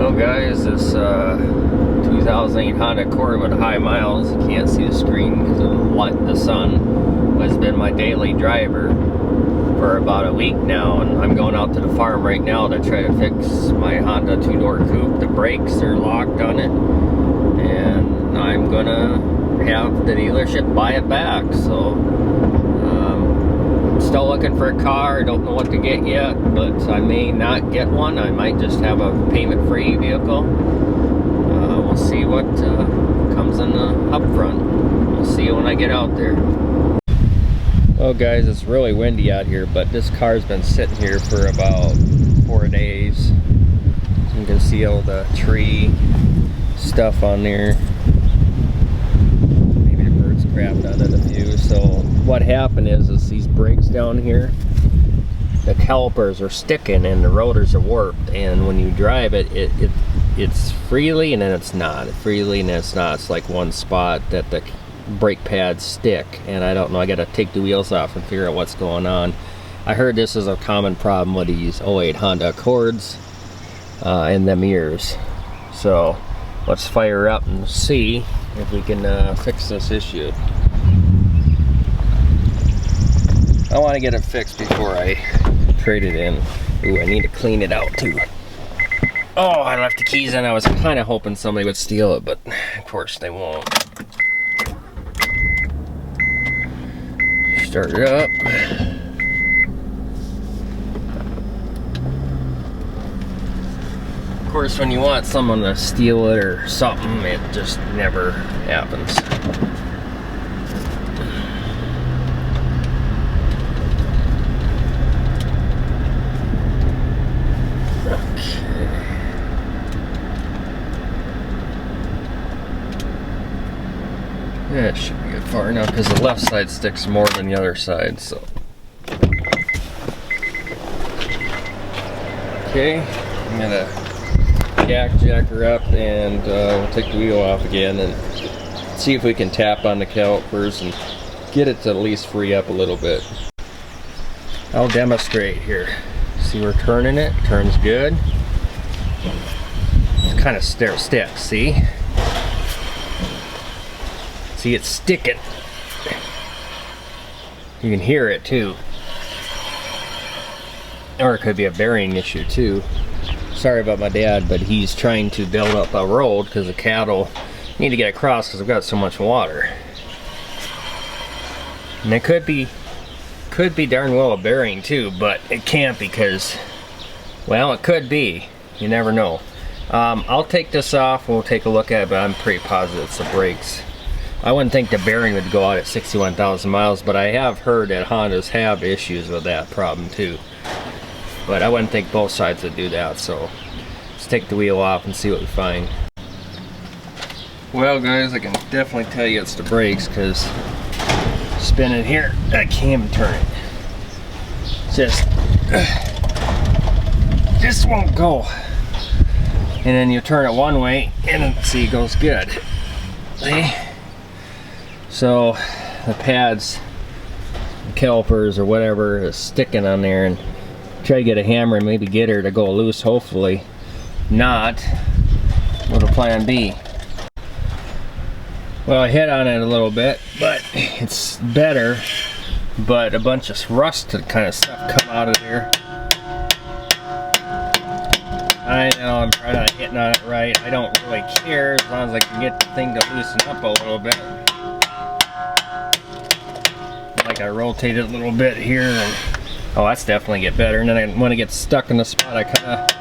Well guys, this 2008 Honda Accord with high miles, you can't see the screen because of the sun, has been my daily driver for about a week now, and I'm going out to the farm right now to try to fix my Honda two-door coupe. The brakes are locked on it, and I'm gonna have the dealership buy it back. So still looking for a car. Don't know what to get yet, but I may not get one. I might just have a payment-free vehicle. We'll see what comes in the upfront. We'll see you when I get out there. Well guys, it's really windy out here, but this car's been sitting here for about 4 days. You can see all the tree stuff on there. Maybe the birds crapped on it a few. So what happened is these brakes down here, the calipers are sticking and the rotors are warped, and when you drive it, it's freely and then it's not. Freely and then it's not. It's like one spot that the brake pads stick, and I don't know, I gotta take the wheels off and figure out what's going on. I heard this is a common problem with these 08 Honda Accords and them ears. So let's fire up and see if we can fix this issue. I want to get it fixed before I trade it in. Ooh, I need to clean it out too. Oh, I left the keys in. I was kind of hoping somebody would steal it, but of course they won't. Start it up. Of course, when you want someone to steal it or something, it just never happens. That should be good far enough because the left side sticks more than the other side, so. Okay, I'm gonna jack her up, and we'll take the wheel off again and see if we can tap on the calipers and get it to at least free up a little bit. I'll demonstrate here. See, we're turning it, turns good. It's kind of stick, see? See, it's sticking. You can hear it too. Or it could be a bearing issue too. Sorry about my dad, but he's trying to build up a road because the cattle need to get across because we've got so much water. And it could be darn well a bearing too, but it can't because, well, it could be. You never know. I'll take this off. We'll take a look at it, but I'm pretty positive it's the brakes. I wouldn't think the bearing would go out at 61,000 miles, but I have heard that Hondas have issues with that problem too. But I wouldn't think both sides would do that, so let's take the wheel off and see what we find. Well guys, I can definitely tell you it's the brakes, because spin it here, I can't even turn it. Just won't go. And then you turn it one way, and see, it goes good. See? So the pads, the calipers or whatever is sticking on there, and try to get a hammer and maybe get her to go loose. Hopefully not. What'll plan B? Well, I hit on it a little bit, but it's better. But a bunch of rusted kind of stuff come out of there. I know I'm probably not hitting on it right. I don't really care as long as I can get the thing to loosen up a little bit. Like I rotate it a little bit here, and oh, that's definitely get better. And then when it gets stuck in the spot, I kind of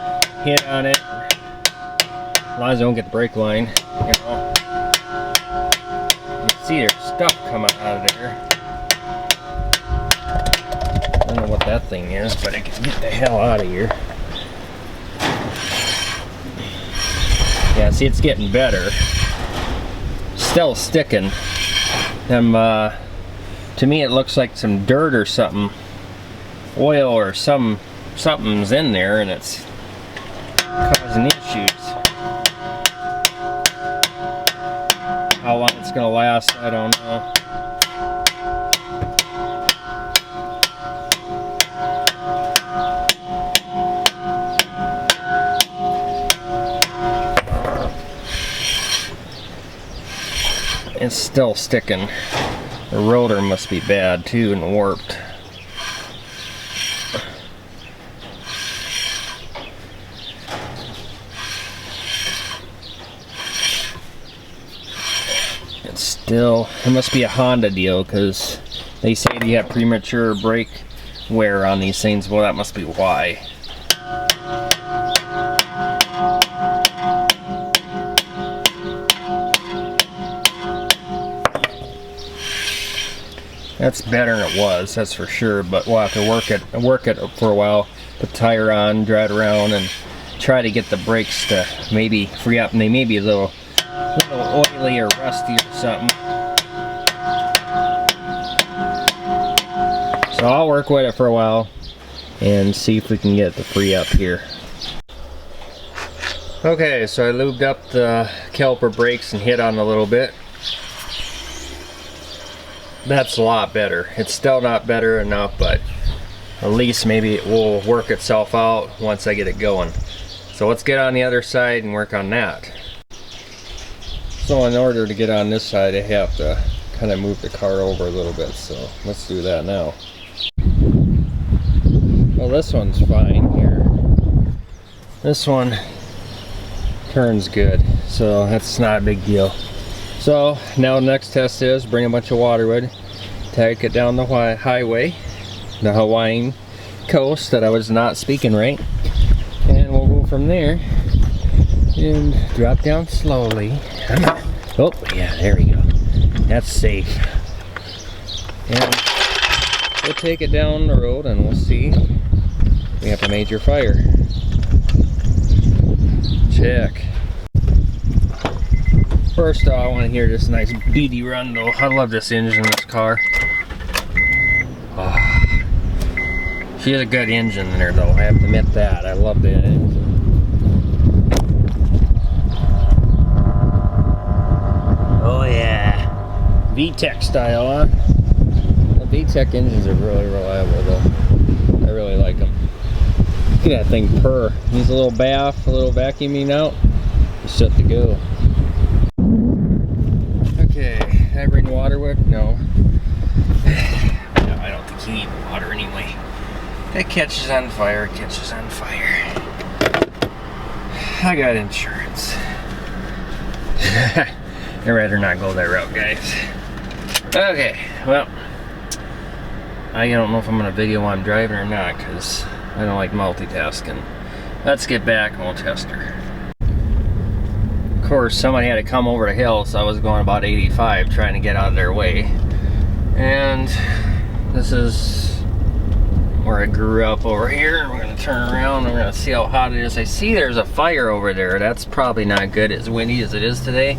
hit on it. As long as I don't get the brake line, you know. You can see there's stuff coming out of there. I don't know what that thing is, but I can get the hell out of here. Yeah, see, it's getting better. Still sticking. To me, it looks like some dirt or something, oil or something's in there, and it's causing issues. How long it's gonna last, I don't know. It's still sticking. The rotor must be bad too and warped. It's still, it must be a Honda deal, because they say you have premature brake wear on these things. Well, that must be why. That's better than it was, that's for sure, but we'll have to work it for a while, put the tire on, drive it around, and try to get the brakes to maybe free up, and they may be a little oily or rusty or something. So I'll work with it for a while and see if we can get it to free up here. Okay, so I lubed up the caliper brakes and hit on a little bit. That's a lot better. It's still not better enough, but at least maybe it will work itself out once I get it going. So let's get on the other side and work on that. So in order to get on this side, I have to kind of move the car over a little bit, so let's do that now. Well, this one's fine here. This one turns good, so that's not a big deal. So now the next test is bring a bunch of waterwood, take it down the highway, the Hawaiian coast that I was not speaking right, and we'll go from there and drop down slowly. Oh yeah, there we go. That's safe. And we'll take it down the road and we'll see if we have a major fire. Check. First off, I want to hear this nice beady run though. I love this engine in this car. Oh, she has a good engine in there though, I have to admit that. I love the engine. Oh yeah. VTEC style, huh? The VTEC engines are really reliable though. I really like them. Look at that thing purr. Needs a little bath, a little vacuuming out. It's set to go. Okay, did I bring waterwood? No. No, I don't think you need water anyway. If it catches on fire, it catches on fire. I got insurance. I'd rather not go that route, guys. Okay, well, I don't know if I'm going to video while I'm driving or not, because I don't like multitasking. Let's get back and we'll test her. Of course, somebody had to come over the hill, so I was going about 85 trying to get out of their way. And this is where I grew up over here. We're going to turn around and we're going to see how hot it is. I see there's a fire over there. That's probably not good, as windy as it is today.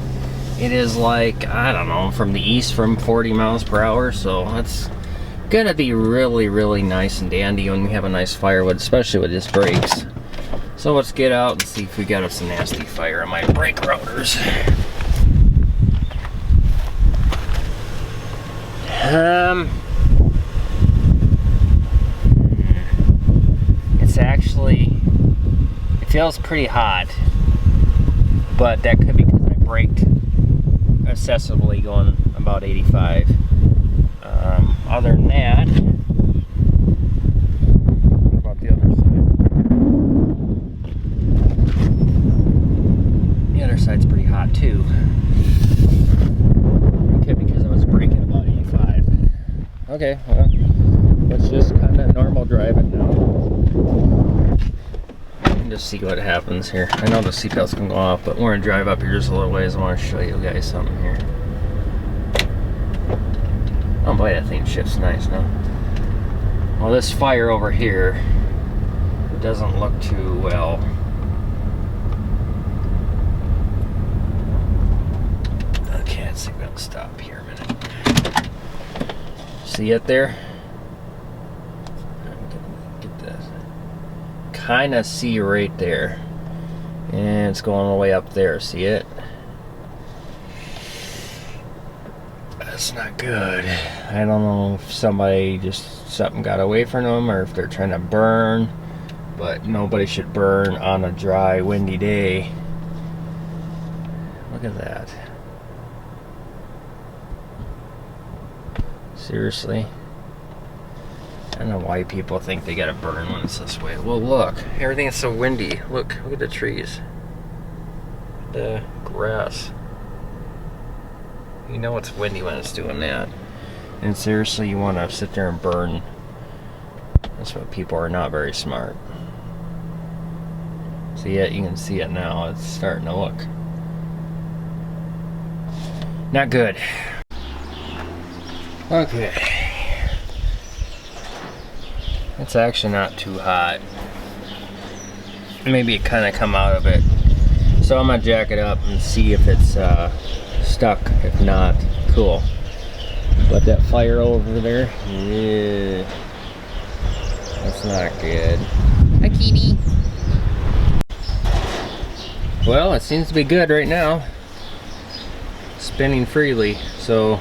It is like, I don't know, from the east from 40 miles per hour, so it's gonna be really, really nice and dandy when we have a nice firewood, especially with this brakes. So let's get out and see if we got us a nasty fire on my brake rotors. It's actually, it feels pretty hot, but that could be because I braked excessively going about 85. Other than that, what about the other side? The other side's pretty hot too. Okay, because I was braking about 85. Okay, well, let's just kind of normal drive it now. And just see what happens here. I know the seatbelts can go off, but we're gonna drive up here just a little ways. I want to show you guys something here. Oh boy, that thing shifts nice now. Well, this fire over here doesn't look too well. Okay, let's see if we'll stop here a minute. See it there? Get this. Kind of see right there. And it's going all the way up there. See it? That's not good. I don't know if something got away from them or if they're trying to burn, but nobody should burn on a dry, windy day. Look at that. Seriously? I don't know why people think they gotta burn when it's this way. Well, look, everything is so windy. Look at the trees. The grass. You know it's windy when it's doing that. And seriously, you want to sit there and burn. That's what people are not very smart. See it? You can see it now. It's starting to look not good. Okay. It's actually not too hot. Maybe it kind of come out of it. So I'm gonna jack it up and see if it's stuck. If not, cool. But that fire over there, yeah, that's not good. Hi, kitty. Well, it seems to be good right now. Spinning freely. So,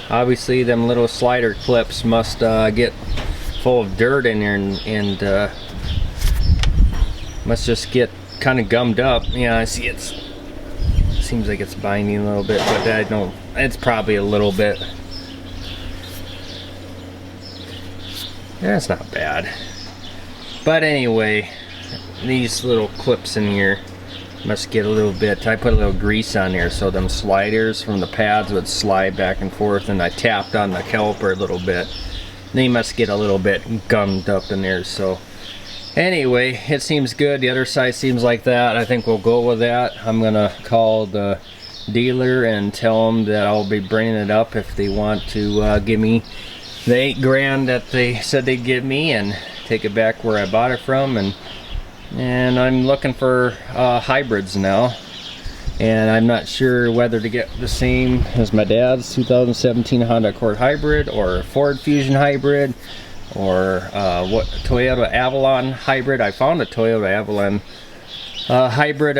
obviously, them little slider clips must get full of dirt in there and must just get kind of gummed up. Yeah, I see it seems like it's binding a little bit, but I don't. It's probably a little bit. Yeah, it's not bad. But anyway, these little clips in here must get a little bit. I put a little grease on there so them sliders from the pads would slide back and forth, and I tapped on the caliper a little bit. They must get a little bit gummed up in there. So anyway, it seems good. The other side seems like that. I think we'll go with that. I'm gonna call the dealer and tell them that I'll be bringing it up if they want to give me the $8,000 that they said they'd give me and take it back where I bought it from. And I'm looking for hybrids now, and I'm not sure whether to get the same as my dad's 2017 Honda Accord hybrid or Ford Fusion hybrid, or what Toyota Avalon hybrid. I found a Toyota Avalon hybrid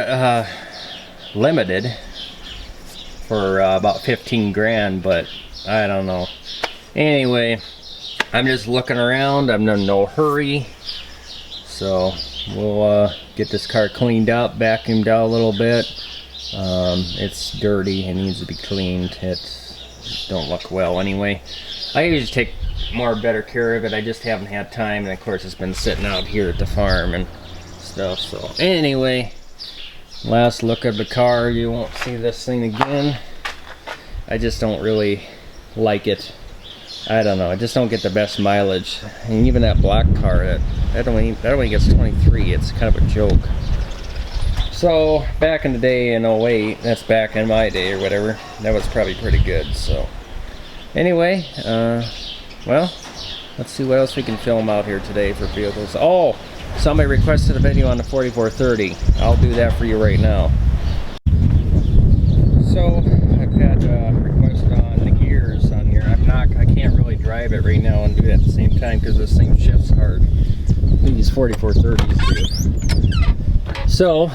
limited for about $15,000, but I don't know. Anyway, I'm just looking around. I'm in no hurry, so we'll get this car cleaned up, vacuumed out a little bit. It's dirty. It needs to be cleaned. It don't look well anyway. I usually take better care of it. I just haven't had time, and of course it's been sitting out here at the farm and stuff. So anyway, last look of the car. You won't see this thing again. I just don't really like it. I don't know, I just don't get the best mileage. And even that black car, that only gets 23. It's kind of a joke. So back in the day in 08, that's back in my day or whatever, that was probably pretty good. So anyway, well, let's see what else we can film out here today for vehicles. Oh, somebody requested a video on the 4430. I'll do that for you right now. So I've had a request on the gears on here. I can't really drive it right now and do it at the same time because this thing shifts hard. These 4430s do. So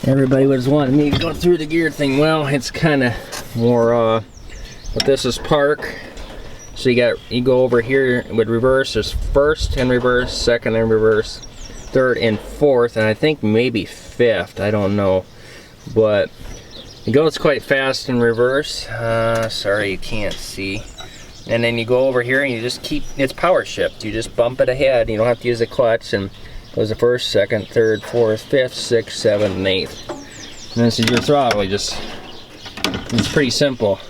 everybody was wanting me to go through the gear thing. Well, it's kind of more. But this is park. So you go over here with reverse. There's first and reverse, second and reverse, third and fourth, and I think maybe fifth. I don't know, but it goes quite fast in reverse. Sorry, you can't see. And then you go over here and you just keep. It's power shift. You just bump it ahead. You don't have to use a clutch. And it goes the first, second, third, fourth, fifth, sixth, seventh, and eighth. And this is your throttle. It's pretty simple.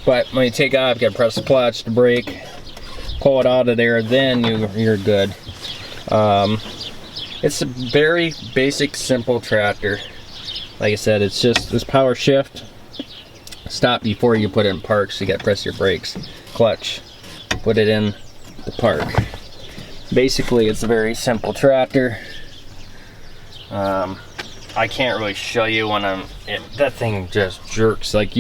But when you take off, you gotta press the clutch, the brake, pull it out of there, then you're good. It's a very basic, simple tractor. Like I said, it's just this power shift. Stop before you put it in park, so you gotta press your brakes, clutch, put it in the park. Basically, it's a very simple tractor. I can't really show you when that thing just jerks. Like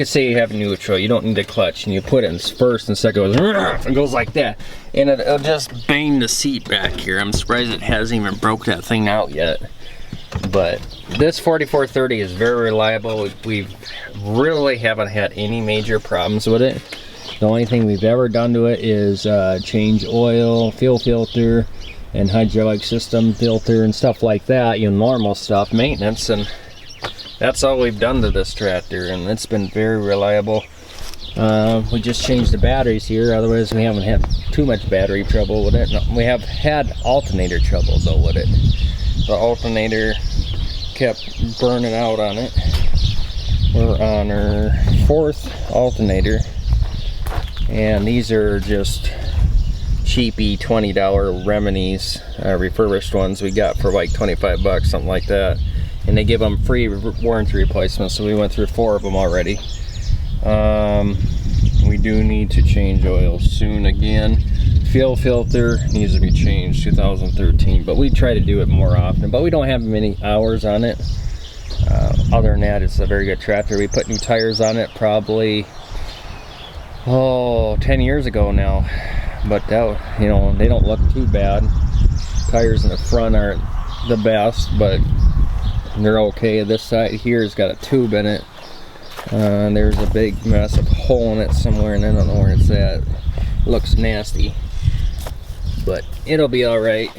I say, you have a neutral, you don't need a clutch, and you put it in first and second, it goes like that, and it'll just bang the seat back here. I'm surprised it hasn't even broke that thing out yet. But this 4430 is very reliable. We really haven't had any major problems with it. The only thing we've ever done to it is change oil, fuel filter, and hydraulic system filter and stuff like that, normal stuff, maintenance, and that's all we've done to this tractor, and it's been very reliable. We just changed the batteries here, otherwise we haven't had too much battery trouble with it. No, we have had alternator trouble though with it. The alternator kept burning out on it. We're on our 4th alternator, and these are just cheapy $20 remedies, refurbished ones we got for like 25 bucks, something like that, and they give them free warranty replacements, so we went through 4 of them already. We do need to change oil soon again. Fuel filter needs to be changed, 2013, but we try to do it more often, but we don't have many hours on it. Other than that, it's a very good tractor. We put new tires on it probably 10 years ago now, but that, you know, they don't look too bad. Tires in the front aren't the best, but they're okay. This side here has got a tube in it. There's a big massive hole in it somewhere, and I don't know where it's at. It looks nasty, but it'll be all right.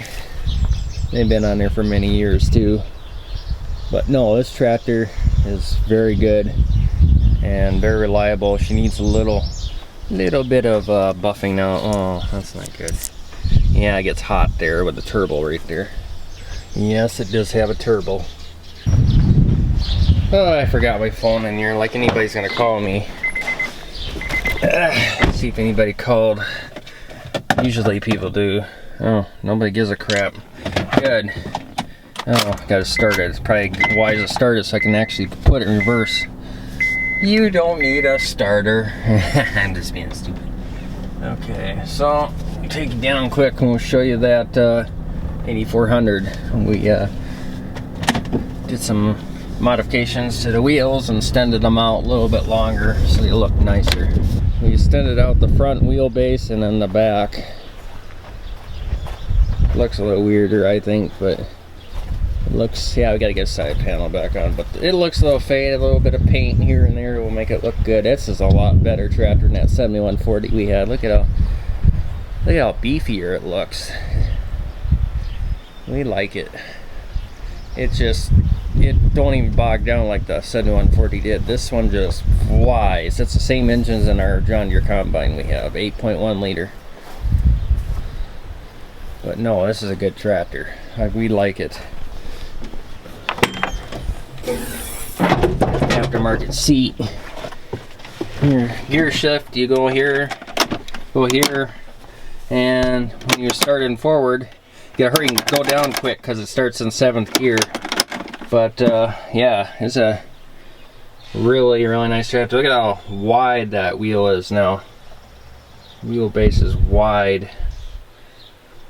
They've been on there for many years too. But no, this tractor is very good and very reliable. She needs a little bit of buffing now. Oh, that's not good. Yeah, it gets hot there with the turbo right there. Yes, it does have a turbo. Oh, I forgot my phone in here, like anybody's gonna call me. See if anybody called. Usually people do. Oh, nobody gives a crap. Good. Oh, gotta start it. It's probably wise to start it so I can actually put it in reverse. You don't need a starter. I'm just being stupid. Okay, so take it down quick and we'll show you that 8400. We did some modifications to the wheels and extended them out a little bit longer so they look nicer. We extended out the front wheelbase and then the back. Looks a little weirder, I think, but it looks, yeah, we gotta get a side panel back on, but it looks a little faded. A little bit of paint here and there will make it look good. This is a lot better tractor than that 7140 we had. Look at how beefier it looks. We like it. It don't even bog down like the 7140 did. This one just flies. It's the same engines in our John Deere combine we have, 8.1 liter. But no, this is a good tractor. We like it. Aftermarket seat. Here, gear shift, you go here, and when you're starting forward, you gotta hurry and go down quick because it starts in 7th gear. But yeah, it's a really nice tractor. Look at how wide that wheel is now. Wheelbase is wide,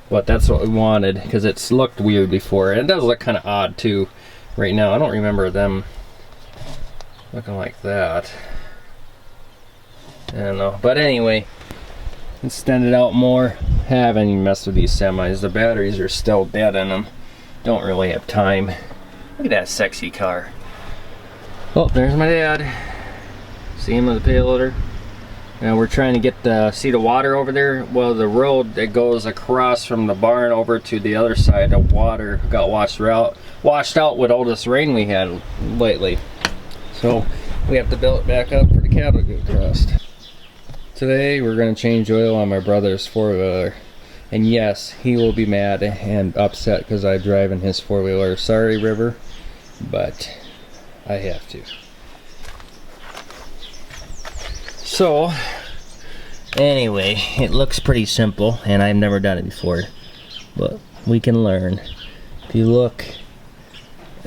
but that's what we wanted because it's looked weird before, and it does look kind of odd too right now. I don't remember them looking like that. I don't know, but anyway, extend it out more. Haven't even messed with these semis. The batteries are still dead in them. Don't really have time. Look at that sexy car. Oh, there's my dad. See him with the payloader. Now we're trying to get see the water over there. Well, the road that goes across from the barn over to the other side, the water got washed out with all this rain we had lately. So we have to build it back up for the cattle to go across. Today we're going to change oil on my brother's 4-wheeler. And yes, he will be mad and upset because I drive in his 4-wheeler. Sorry, River, but I have to. So, anyway, it looks pretty simple, and I've never done it before, but we can learn. If you look,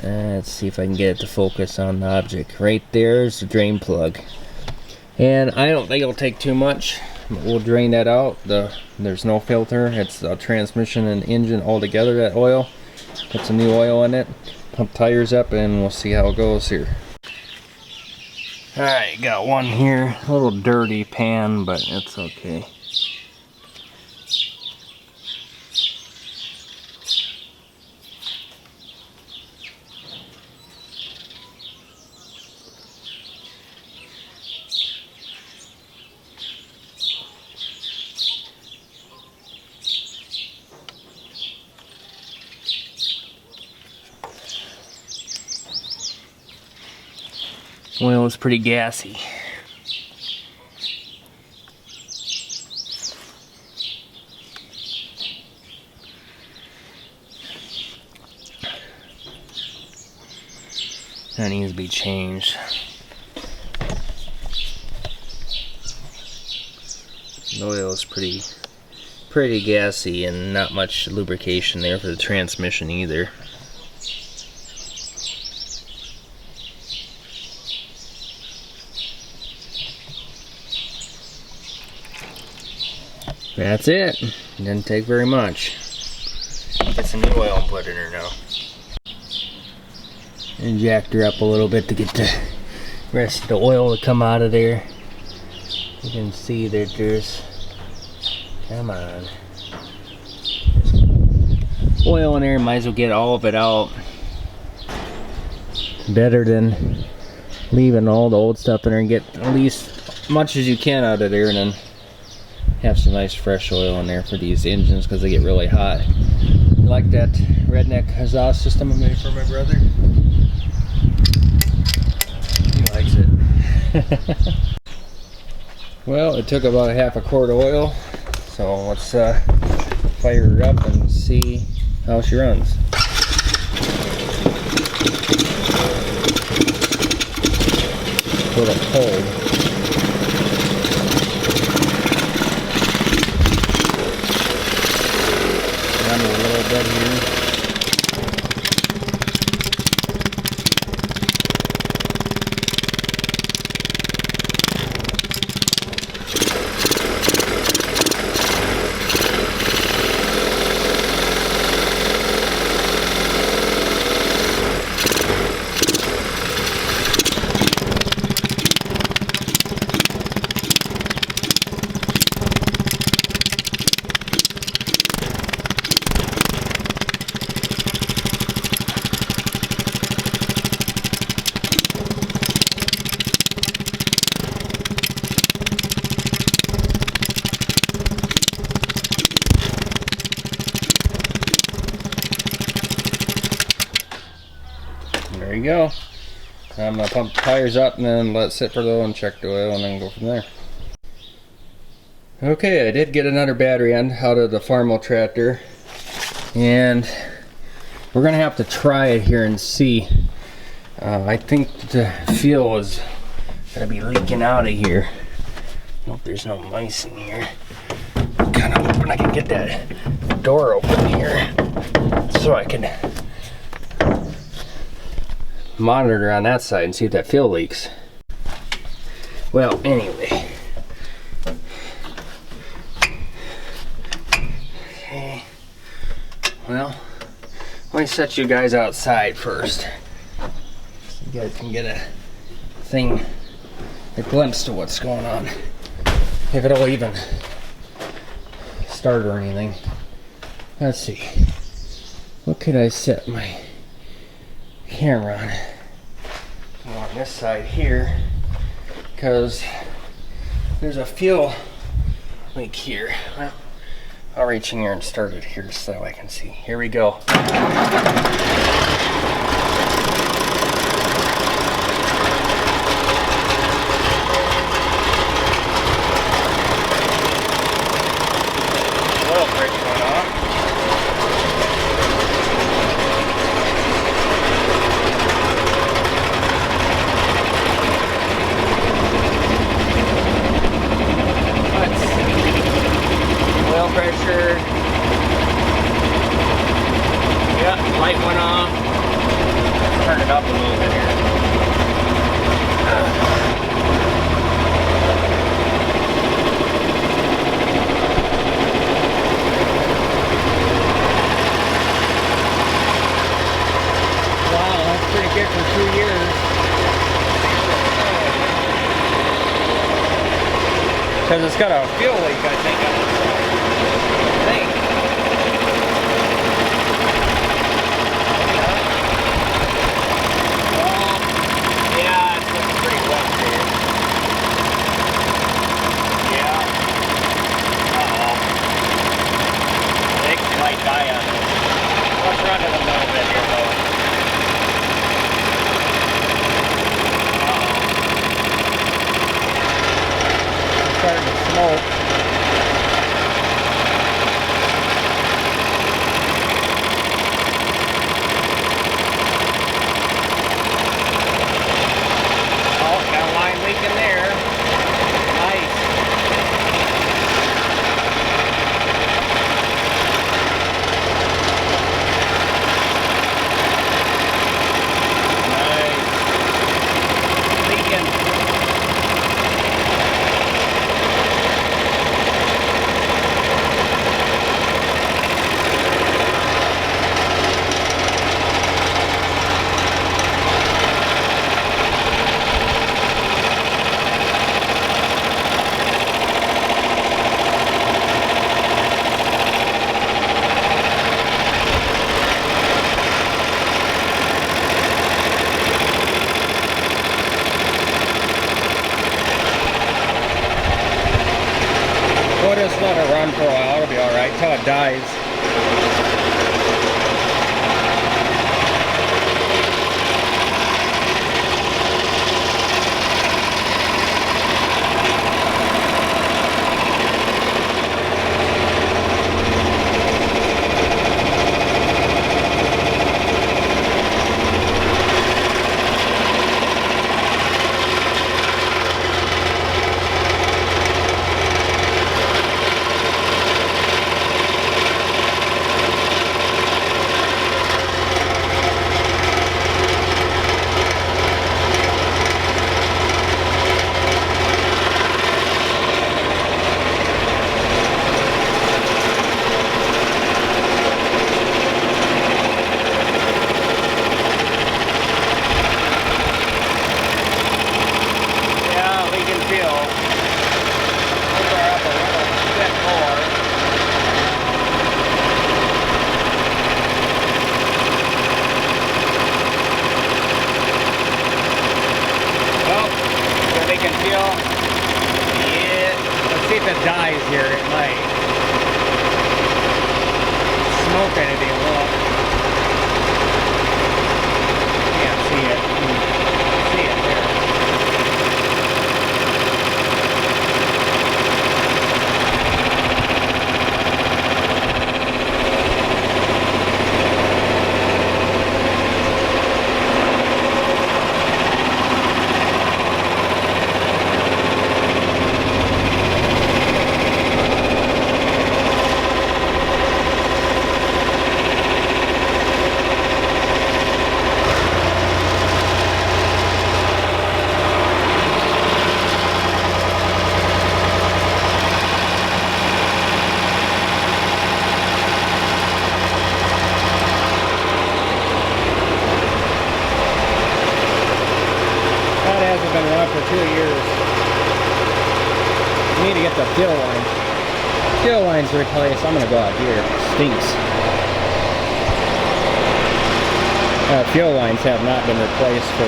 let's see if I can get it to focus on the object. Right there's the drain plug. And I don't think it'll take too much. We'll drain that out. There's no filter. It's the transmission and engine all together, that oil. Put some new oil in it. Pump tires up and we'll see how it goes here. Alright, got one here. A little dirty pan, but it's okay. Oil is pretty gassy. That needs to be changed. The oil is pretty gassy and not much lubrication there for the transmission either. That's it. Didn't take very much. Get some new oil and put in her now. And jacked her up a little bit to get the rest of the oil to come out of there. You can see that there's, come on, there's oil in there. Might as well get all of it out. Better than leaving all the old stuff in there, and get at least as much as you can out of there, and then have some nice fresh oil in there for these engines because they get really hot. You like that redneck exhaust system I made for my brother? He likes it. Well, it took about a half a quart of oil, so let's fire her up and see how she runs. Sort of cold. Run a little bit here. There you go. I'm gonna pump the tires up and then let it sit for a little and check the oil and then go from there. Okay, I did get another battery end out of the Farmall tractor, and we're gonna have to try it here and see. I think the fuel is gonna be leaking out of here. Hope there's no mice in here. I'm kinda hoping I can get that door open here so I can monitor on that side and see if that fuel leaks. Well, anyway. Okay. Well, let me set you guys outside first, so you guys can get a glimpse to what's going on. If it'll even start or anything. Let's see. What could I set my camera on this side here, because there's a fuel leak here. Well, I'll reach in here and start it here so I can see. Here we go. Oil pressure went off. Oil pressure. Yep, light went off. Turn it up a little bit here. Wow, that's pretty good for 2 years. Because it's got a fuel leak, I think, on the side. I think. Well, yeah, it's looking pretty wet here. Yeah. Uh-oh. I think it might die on it. Let's run it a little bit here, though. Uh-oh. It's starting to smoke. it dies. See if it dies here. It might. Smoke anything a little. Can't see it. See it there. Been running for 2 years. We need to get the fuel line. Fuel line's replaced. I'm gonna go out here. Stinks. Fuel lines have not been replaced for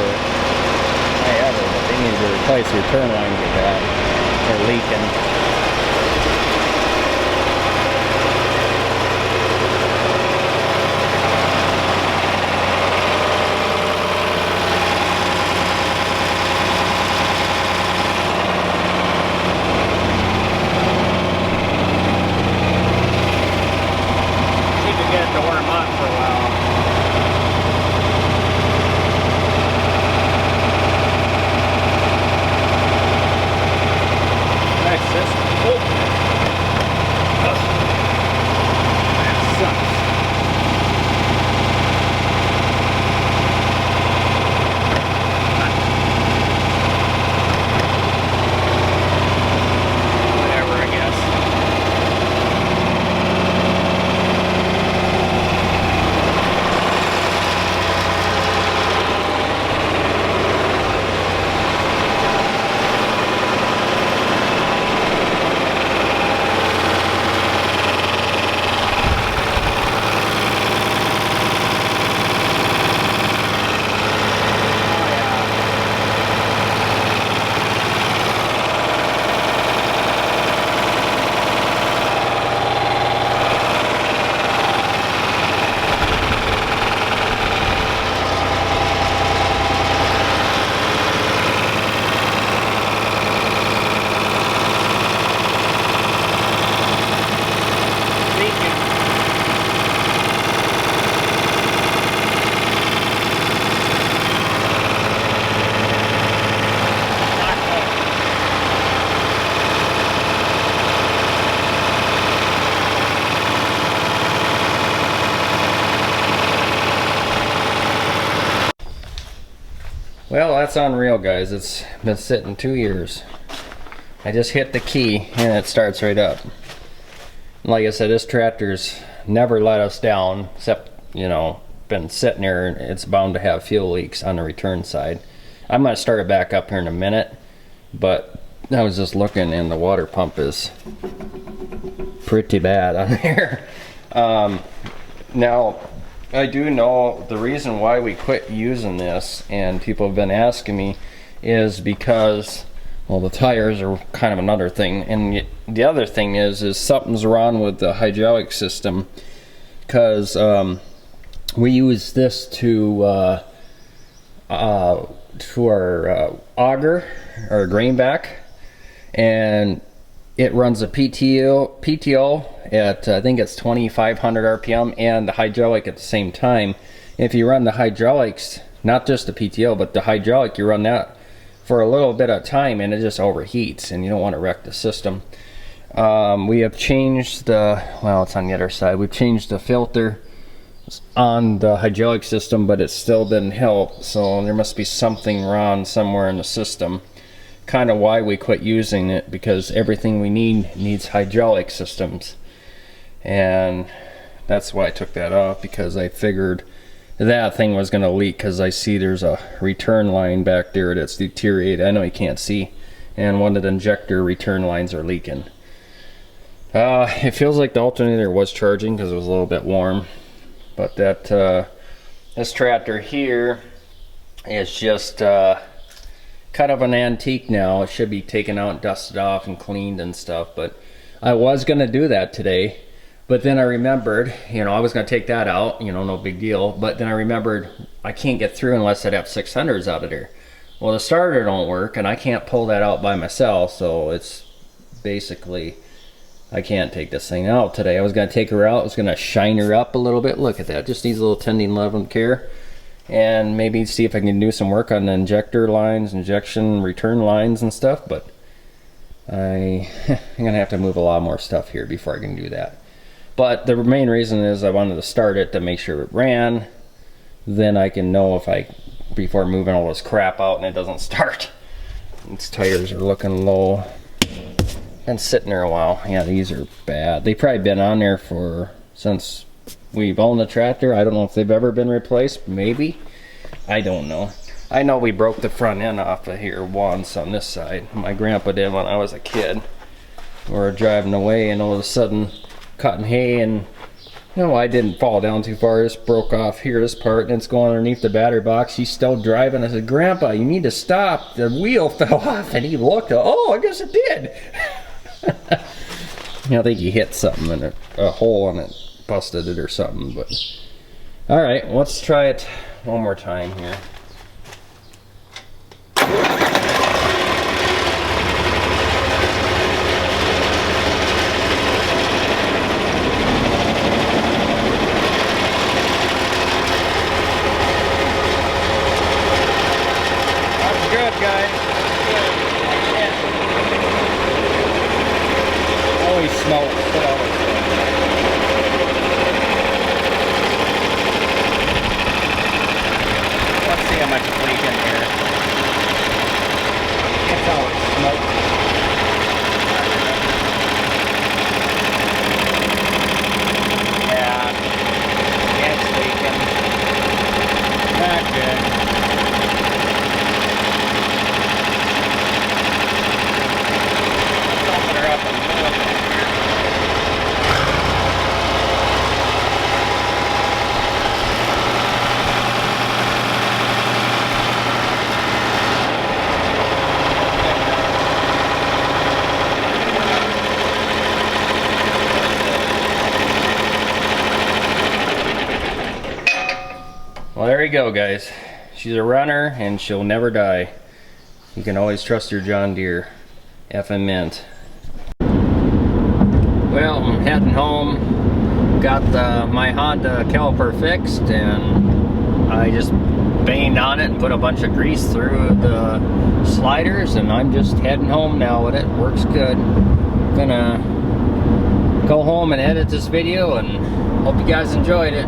ever, but they need to replace the return lines with that. They're leaking. Well, that's unreal, guys. It's been sitting 2 years. I just hit the key and it starts right up. Like I said, this tractor's never let us down, except, you know, been sitting there and it's bound to have fuel leaks on the return side. I'm going to start it back up here in a minute, but I was just looking and the water pump is pretty bad on there. Now, I do know the reason why we quit using this, and people have been asking me, is because Well, the tires are kind of another thing, and the other thing is something's wrong with the hydraulic system, because we use this to our auger or greenback, and it runs a PTO at I think it's 2,500 RPM and the hydraulic at the same time. If you run the hydraulics, not just the PTO but the hydraulic, you run that for a little bit of time and it just overheats, and you don't want to wreck the system. We have changed the, well, it's on the other side, we've changed the filter on the hydraulic system, but it still didn't help, so there must be something wrong somewhere in the system. Kind of why we quit using it, because everything we need needs hydraulic systems, and that's why I took that off, because I figured that thing was going to leak, because I see there's a return line back there that's deteriorated. I know you can't see, and one of the injector return lines are leaking. It feels like the alternator was charging because it was a little bit warm, but that this tractor here is just kind of an antique now. It should be taken out, dusted off, and cleaned and stuff, but I was going to do that today. But then I remembered, you know, I was going to take that out, you know, no big deal. But then I remembered I can't get through unless I'd have 600s out of there. Well, the starter don't work, and I can't pull that out by myself. So it's basically, I can't take this thing out today. I was going to take her out. I was going to shine her up a little bit. Look at that. Just needs a little tending love and care. And maybe see if I can do some work on the injector lines, injection return lines and stuff. But I'm going to have to move a lot more stuff here before I can do that. But the main reason is I wanted to start it to make sure it ran. Then I can know if before moving all this crap out and it doesn't start. These tires are looking low. Been sitting there a while. Yeah, these are bad. They've probably been on there since we've owned the tractor. I don't know if they've ever been replaced. Maybe. I don't know. I know we broke the front end off of here once on this side. My grandpa did when I was a kid. We were driving away and all of a sudden cutting hay, and no, I didn't fall down too far. Just broke off here, this part, and it's going underneath the battery box. He's still driving. I said, Grandpa, you need to stop. The wheel fell off, and he looked. Oh, I guess it did. I think he hit something in a hole and it busted it or something. But all right, let's try it one more time here. Smoke. Let's see how much is leaking here. It's all smoke. Yeah, it's leaking. Not good. Let's open her up and move it. Well, there you go, guys. She's a runner and she'll never die. You can always trust your John Deere. Effing mint. Well, I'm heading home. Got my Honda caliper fixed, and I just banged on it and put a bunch of grease through the sliders, and I'm just heading home now with it. Works good. Gonna go home and edit this video, and hope you guys enjoyed it.